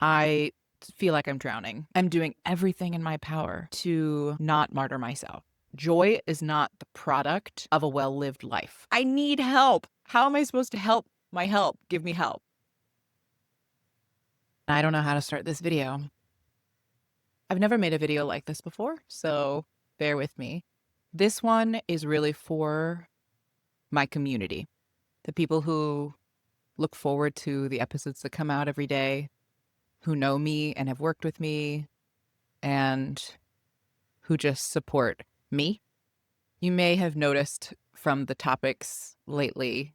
I feel like I'm drowning. I'm doing everything in my power to not martyr myself. Joy is not the product of a well-lived life. I need help. How am I supposed to help my help? Give me help. I don't know how to start this video. I've never made a video like this before, so bear with me. This one is really for my community, the people who look forward to the episodes that come out every day, who know me and have worked with me, and who just support me. You may have noticed from the topics lately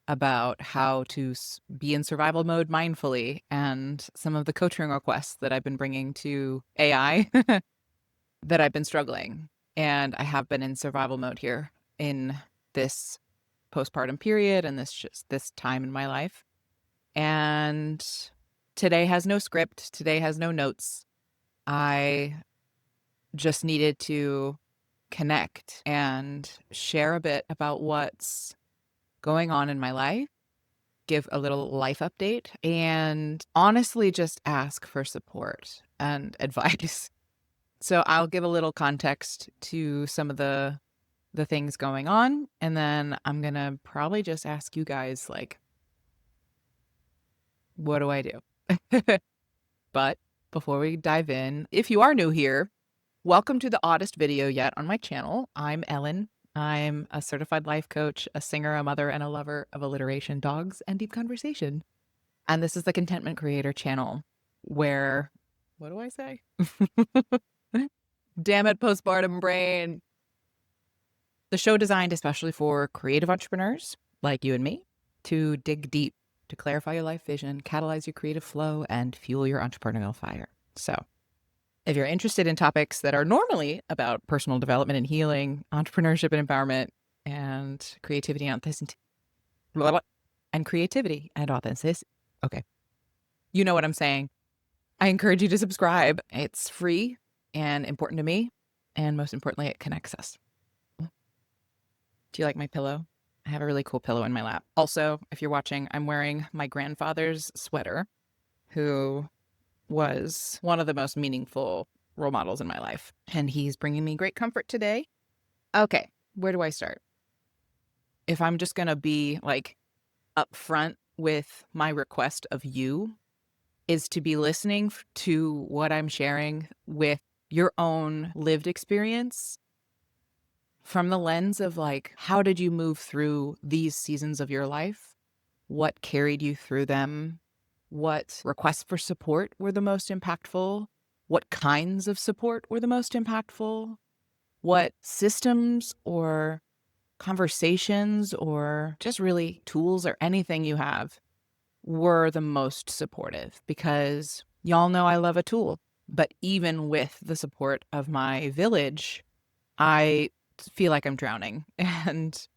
about how to be in survival mode mindfully and some of the coaching requests that I've been bringing to AI that I've been struggling. And I have been in survival mode here in this postpartum period and this time in my life. And today has no script. Today has no notes. I just needed to connect and share a bit about what's going on in my life, give a little life update, and honestly just ask for support and advice. So I'll give a little context to some of the things going on, and then I'm going to probably just ask you guys, like, what do I do? But before we dive in, if you are new here, welcome to the oddest video yet on my channel. I'm Ellen. I'm a certified life coach, a singer, a mother, and a lover of alliteration, dogs, and deep conversation. And this is the Contentment Creator channel where, what do I say? Damn it, postpartum brain. The show designed especially for creative entrepreneurs like you and me to dig deep, to clarify your life vision, catalyze your creative flow, and fuel your entrepreneurial fire. So if you're interested in topics that are normally about personal development and healing, entrepreneurship and empowerment, and creativity and authenticity, okay, you know what I'm saying. I encourage you to subscribe. It's free and important to me, and most importantly, it connects us. Do you like my pillow? I have a really cool pillow in my lap. Also, if you're watching, I'm wearing my grandfather's sweater, who was one of the most meaningful role models in my life. And he's bringing me great comfort today. Okay, where do I start? If I'm just going to be like upfront with my request of you is to be listening to what I'm sharing with your own lived experience from the lens of like, how did you move through these seasons of your life? What carried you through them? What requests for support were the most impactful? What kinds of support were the most impactful? What systems or conversations or just really tools or anything you have were the most supportive? Because y'all know I love a tool, but even with the support of my village, I feel like I'm drowning and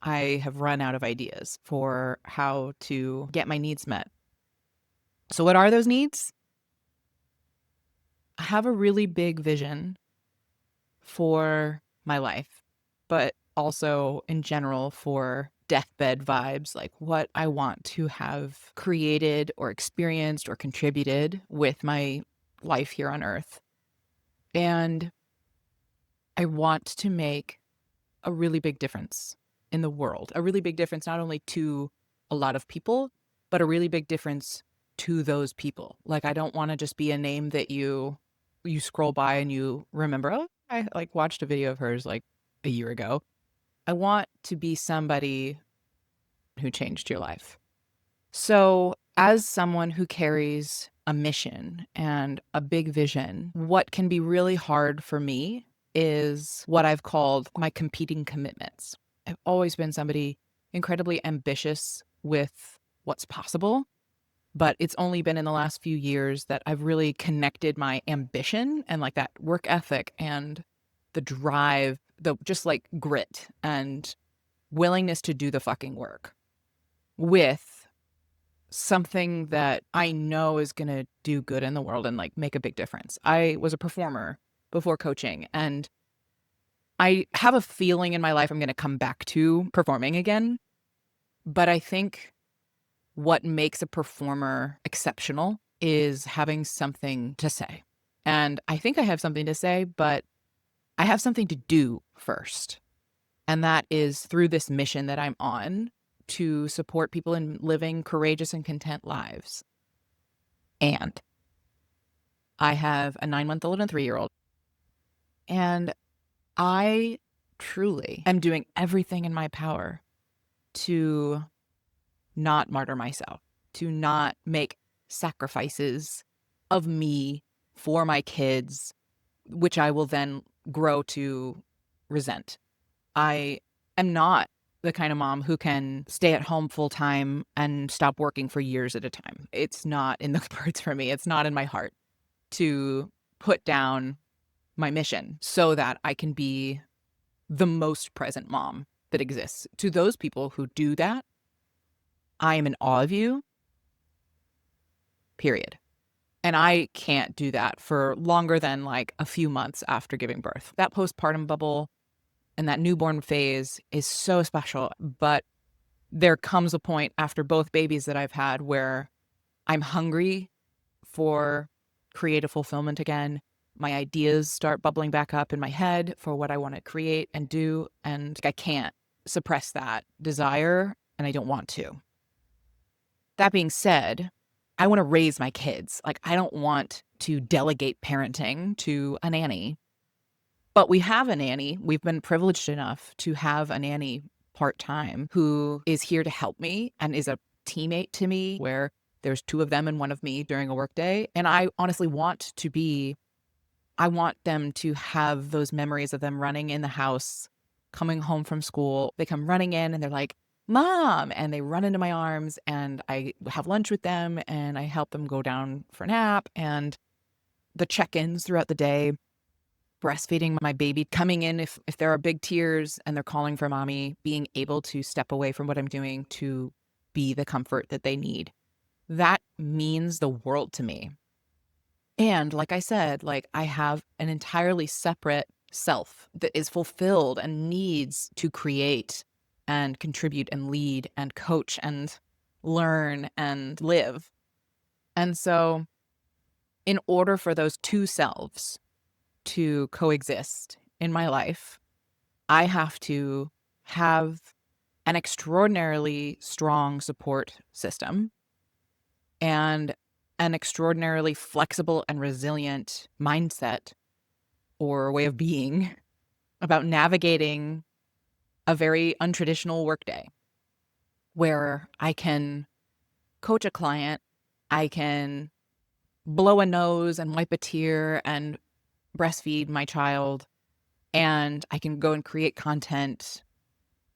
I have run out of ideas for how to get my needs met. So what are those needs? I have a really big vision for my life, but also in general for deathbed vibes, like what I want to have created or experienced or contributed with my life here on Earth. And I want to make a really big difference in the world, a really big difference, not only to a lot of people, but a really big difference to those people. Like, I don't want to just be a name that you scroll by and you remember, oh, I like watched a video of hers like a year ago. I want to be somebody who changed your life. So as someone who carries a mission and a big vision, what can be really hard for me is what I've called my competing commitments. I've always been somebody incredibly ambitious with what's possible, but it's only been in the last few years that I've really connected my ambition and like that work ethic and the drive, the just like grit and willingness to do the fucking work with something that I know is going to do good in the world and like make a big difference. I was a performer before coaching, and I have a feeling in my life I'm going to come back to performing again. But I think what makes a performer exceptional is having something to say. And I think I have something to say, but I have something to do first. And that is through this mission that I'm on to support people in living courageous and content lives. And I have a 9-month-old and a 3-year-old. And I truly am doing everything in my power to not martyr myself, to not make sacrifices of me for my kids, which I will then grow to resent. I am not the kind of mom who can stay at home full time and stop working for years at a time. It's not in the cards for me. It's not in my heart to put down my mission so that I can be the most present mom that exists. To those people who do that, I am in awe of you, period. And I can't do that for longer than like a few months after giving birth. That postpartum bubble and that newborn phase is so special. But there comes a point after both babies that I've had where I'm hungry for creative fulfillment again. My ideas start bubbling back up in my head for what I want to create and do. And I can't suppress that desire, and I don't want to. That being said, I want to raise my kids. Like, I don't want to delegate parenting to a nanny. But we have a nanny. We've been privileged enough to have a nanny part-time who is here to help me and is a teammate to me, where there's 2 of them and 1 of me during a workday. And I honestly I want them to have those memories of them running in the house, coming home from school. They come running in and they're like, "Mom," and they run into my arms, and I have lunch with them and I help them go down for a nap, and the check-ins throughout the day, breastfeeding my baby, coming in if there are big tears and they're calling for mommy, being able to step away from what I'm doing to be the comfort that they need. That means the world to me. And like I said, like, I have an entirely separate self that is fulfilled and needs to create and contribute and lead and coach and learn and live. And so in order for those 2 selves to coexist in my life, I have to have an extraordinarily strong support system and an extraordinarily flexible and resilient mindset or way of being about navigating a very untraditional workday where I can coach a client, I can blow a nose and wipe a tear and breastfeed my child, and I can go and create content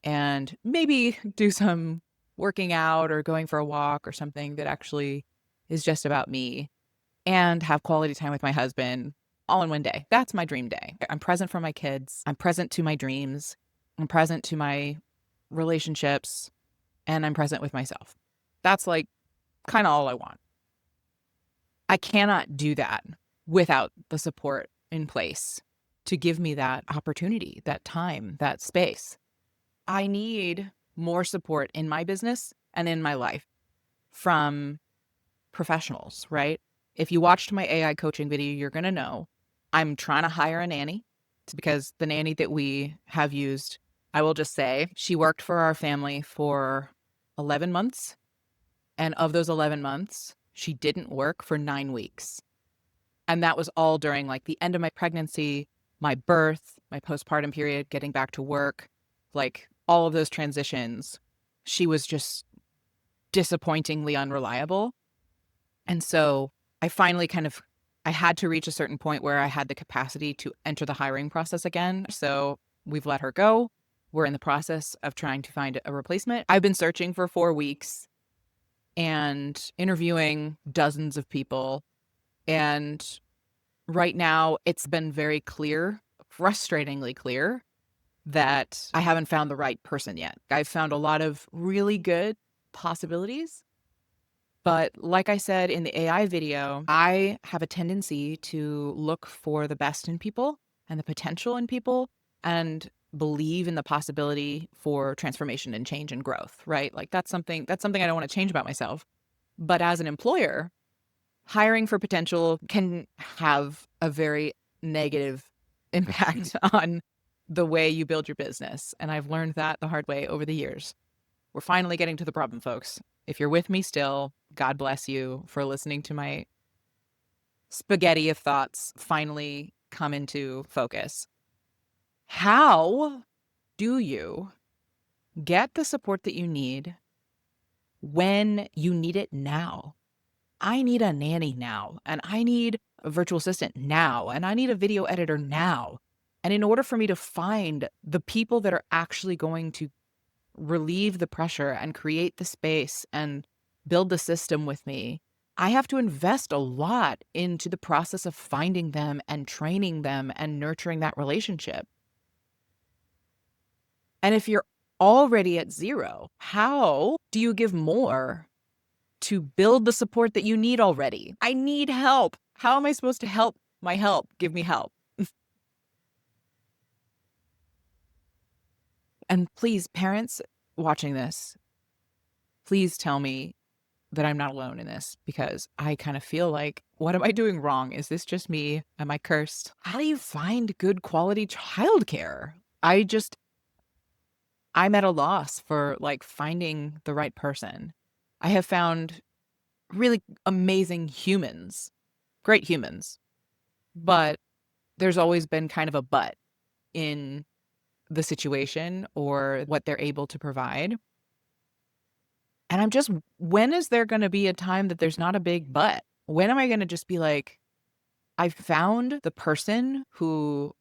and maybe do some working out or going for a walk or something that actually is just about me, and have quality time with my husband all in one day. That's my dream day. I'm present for my kids. I'm present to my dreams. I'm present to my relationships, and I'm present with myself. That's like kind of all I want. I cannot do that without the support in place to give me that opportunity, that time, that space. I need more support in my business and in my life from professionals, right? If you watched my AI coaching video, you're going to know I'm trying to hire a nanny. It's because the nanny that we have used, I will just say, she worked for our family for 11 months. And of those 11 months, she didn't work for 9 weeks. And that was all during like the end of my pregnancy, my birth, my postpartum period, getting back to work, like all of those transitions. She was just disappointingly unreliable. And so I finally I had to reach a certain point where I had the capacity to enter the hiring process again. So we've let her go. We're in the process of trying to find a replacement. I've been searching for 4 weeks and interviewing dozens of people. And right now it's been very clear, frustratingly clear, that I haven't found the right person yet. I've found a lot of really good possibilities. But like I said in the AI video, I have a tendency to look for the best in people and the potential in people and believe in the possibility for transformation and change and growth, right? Like that's something I don't want to change about myself. But as an employer, hiring for potential can have a very negative impact on the way you build your business. And I've learned that the hard way over the years. We're finally getting to the problem, folks. If you're with me still, God bless you for listening to my spaghetti of thoughts finally come into focus. How do you get the support that you need when you need it now? I need a nanny now, and I need a virtual assistant now, and I need a video editor now. And in order for me to find the people that are actually going to relieve the pressure and create the space and build the system with me, I have to invest a lot into the process of finding them and training them and nurturing that relationship. And if you're already at zero, how do you give more to build the support that you need already? I need help. How am I supposed to help my help? Give me help. And please, parents watching this, please tell me that I'm not alone in this, because I kind of feel like, what am I doing wrong? Is this just me? Am I cursed? How do you find good quality childcare? I'm at a loss for like finding the right person. I have found really amazing humans, great humans, but there's always been kind of a but in the situation or what they're able to provide. And when is there going to be a time that there's not a big but? When am I going to just be like, I found the person who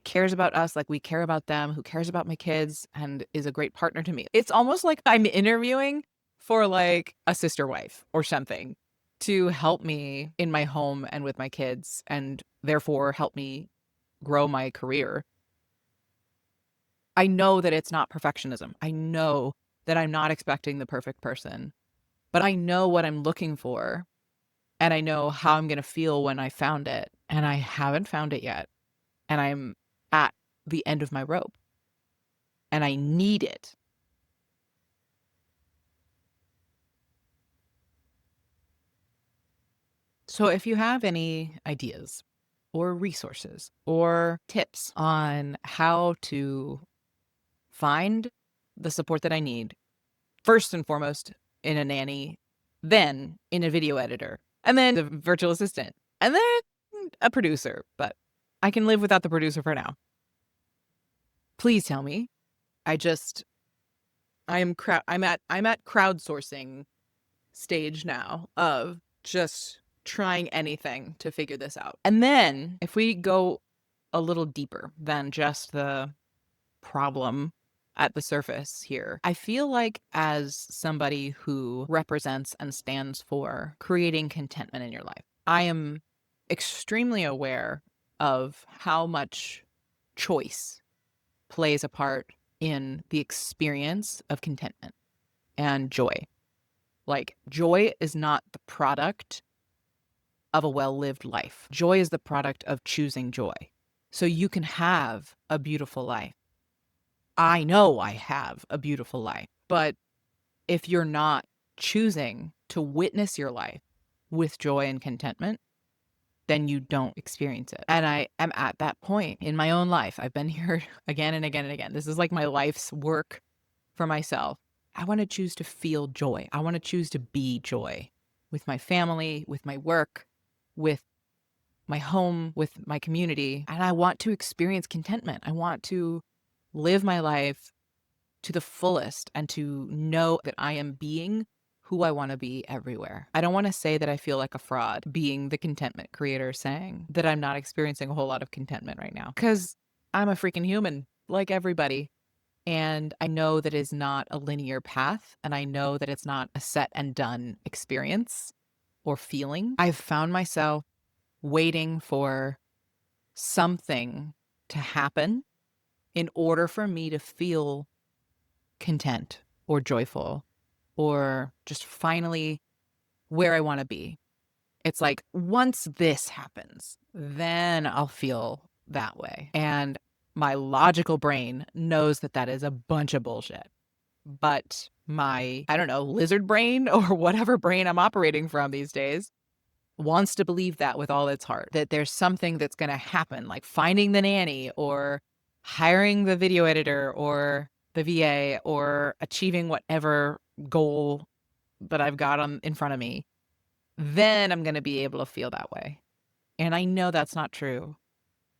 cares about us like we care about them, who cares about my kids and is a great partner to me. It's almost like I'm interviewing for like a sister wife or something to help me in my home and with my kids, and therefore help me grow my career. I know that it's not perfectionism. I know that I'm not expecting the perfect person, but I know what I'm looking for, and I know how I'm going to feel when I found it, and I haven't found it yet. And I'm at the end of my rope, and I need it. So if you have any ideas or resources or tips on how to find the support that I need, first and foremost in a nanny, then in a video editor, and then the virtual assistant, and then a producer, but I can live without the producer for now. Please tell me. I just I'm at crowdsourcing stage now of just trying anything to figure this out. And then if we go a little deeper than just the problem at the surface here, I feel like as somebody who represents and stands for creating contentment in your life, I am extremely aware of how much choice plays a part in the experience of contentment and joy. Like, joy is not the product of a well-lived life. Joy is the product of choosing joy. So you can have a beautiful life. I know I have a beautiful life, but if you're not choosing to witness your life with joy and contentment, then you don't experience it. And I am at that point in my own life. I've been here again and again and again. This is like my life's work for myself. I want to choose to feel joy. I want to choose to be joy with my family, with my work, with my home, with my community. And I want to experience contentment. I want to live my life to the fullest and to know that I am being who I want to be everywhere. I don't want to say that I feel like a fraud being the contentment creator, saying that I'm not experiencing a whole lot of contentment right now, because I'm a freaking human like everybody. And I know that it's not a linear path, and I know that it's not a set and done experience or feeling. I've found myself waiting for something to happen in order for me to feel content or joyful or just finally where I want to be. It's like, once this happens, then I'll feel that way. And my logical brain knows that that is a bunch of bullshit. But my, I don't know, lizard brain or whatever brain I'm operating from these days wants to believe that with all its heart, that there's something that's going to happen, like finding the nanny or hiring the video editor or the VA or achieving whatever goal that I've got on in front of me, then I'm going to be able to feel that way. And I know that's not true,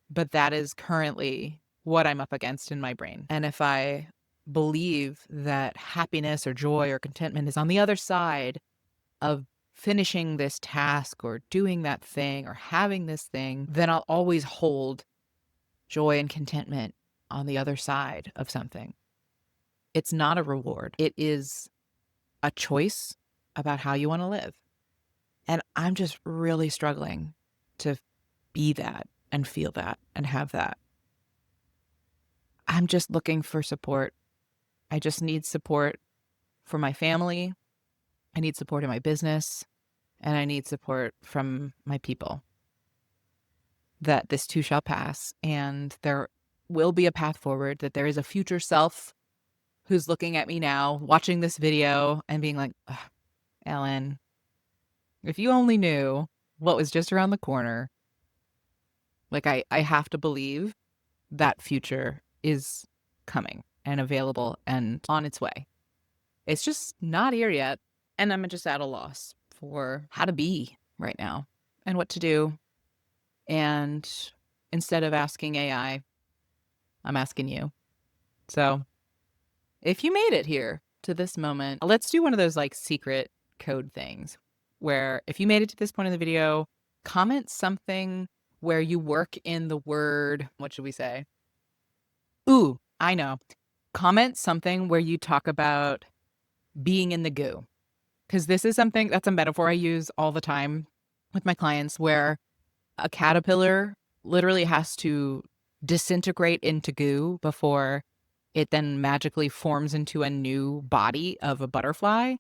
but that is currently what I'm up against in my brain. And if I believe that happiness or joy or contentment is on the other side of finishing this task or doing that thing or having this thing, then I'll always hold joy and contentment on the other side of something. It's not a reward. It is a choice about how you want to live. And I'm just really struggling to be that and feel that and have that. I'm just looking for support. I just need support for my family. I need support in my business. And I need support from my people. That this too shall pass. And there will be a path forward, that there is a future self who's looking at me now, watching this video and being like, Ellen, if you only knew what was just around the corner. Like I have to believe that future is coming and available and on its way. It's just not here yet. And I'm just at a loss for how to be right now and what to do. And instead of asking AI, I'm asking you. So if you made it here to this moment, let's do one of those like secret code things where if you made it to this point in the video, comment something where you work in the word, what should we say? Ooh, I know. Comment something where you talk about being in the goo. Because this is something that's a metaphor I use all the time with my clients, where a caterpillar literally has to disintegrate into goo before it then magically forms into a new body of a butterfly.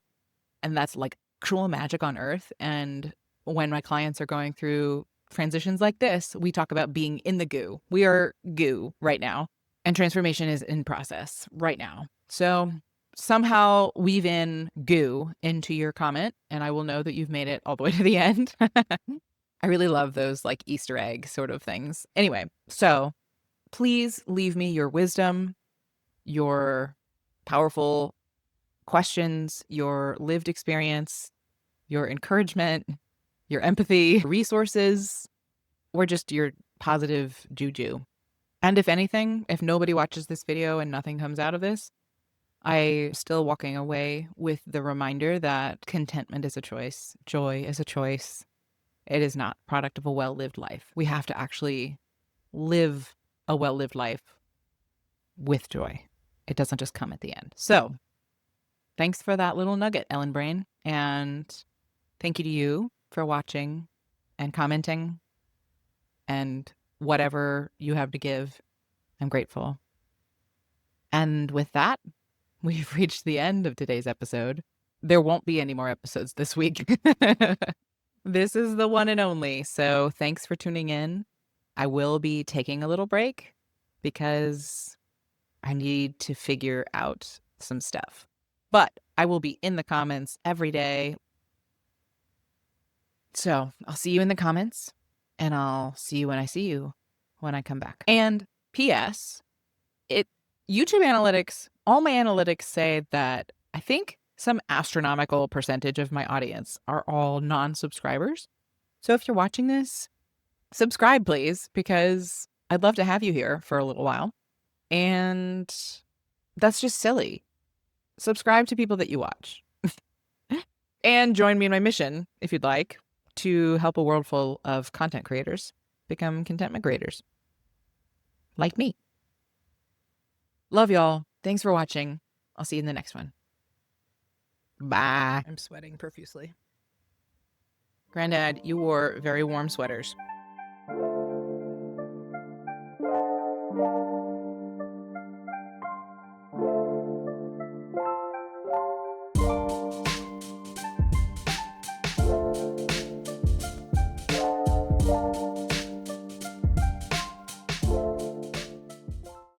And that's like actual magic on earth. And when my clients are going through transitions like this, we talk about being in the goo. We are goo right now. And transformation is in process right now. So somehow weave in goo into your comment, and I will know that you've made it all the way to the end. I really love those like Easter egg sort of things. Anyway, so please leave me your wisdom, your powerful questions, your lived experience, your encouragement, your empathy, resources, or just your positive juju. And if anything, if nobody watches this video and nothing comes out of this, I'm still walking away with the reminder that contentment is a choice. Joy is a choice. It is not product of a well-lived life. We have to actually live a well-lived life with joy. It doesn't just come at the end. So thanks for that little nugget, Ellen Brain. And thank you to you for watching and commenting and whatever you have to give. I'm grateful. And with that, we've reached the end of today's episode. There won't be any more episodes this week. This is the one and only. So thanks for tuning in. I will be taking a little break because I need to figure out some stuff. But I will be in the comments every day. So I'll see you in the comments, and I'll see you when I see you when I come back. And P.S., YouTube analytics, all my analytics say that I think some astronomical percentage of my audience are all non-subscribers. So if you're watching this, subscribe, please, because I'd love to have you here for a little while. And that's just silly. Subscribe to people that you watch. And join me in my mission, if you'd like, to help a world full of content creators become contentment creators. Like me. Love y'all. Thanks for watching. I'll see you in the next one. Bye. I'm sweating profusely. Granddad, you wore very warm sweaters.